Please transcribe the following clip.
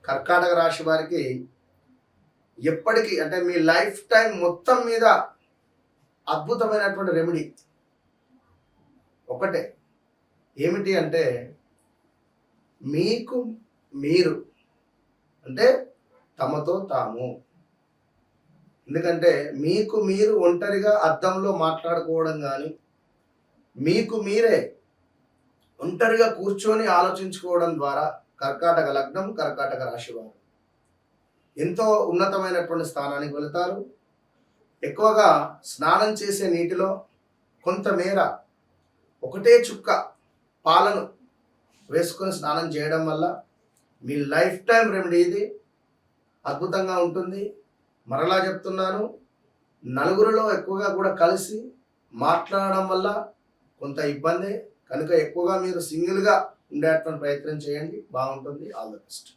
కర్కాటక రాశి వారికి ఎప్పటికీ అంటే మీ లైఫ్ టైం మొత్తం మీద అద్భుతమైనటువంటి రెమెడీ ఒకటే. ఏమిటి అంటే మీకు మీరు అంటే తమతో తాము. ఎందుకంటే మీకు మీరు ఒంటరిగా అద్దంలో మాట్లాడుకోవడం కానీ, మీకు మీరే ఒంటరిగా కూర్చొని ఆలోచించుకోవడం ద్వారా కర్కాటక లగ్నం, కర్కాటక రాశి వారు ఎంతో ఉన్నతమైనటువంటి స్థానానికి వెళతారు. ఎక్కువగా స్నానం చేసే నీటిలో కొంతమేర ఒకటే చుక్క పాలను వేసుకొని స్నానం చేయడం వల్ల మీ లైఫ్ టైం రెమెడీ ఇది అద్భుతంగా ఉంటుంది. మరలా చెప్తున్నాను, నలుగురిలో ఎక్కువగా కూడా కలిసి మాట్లాడడం వల్ల కొంత ఇబ్బందే. కనుక ఎక్కువగా మీరు సింగిల్గా ఉండేటువంటి ప్రయత్నం చేయండి, బాగుంటుంది. All the best.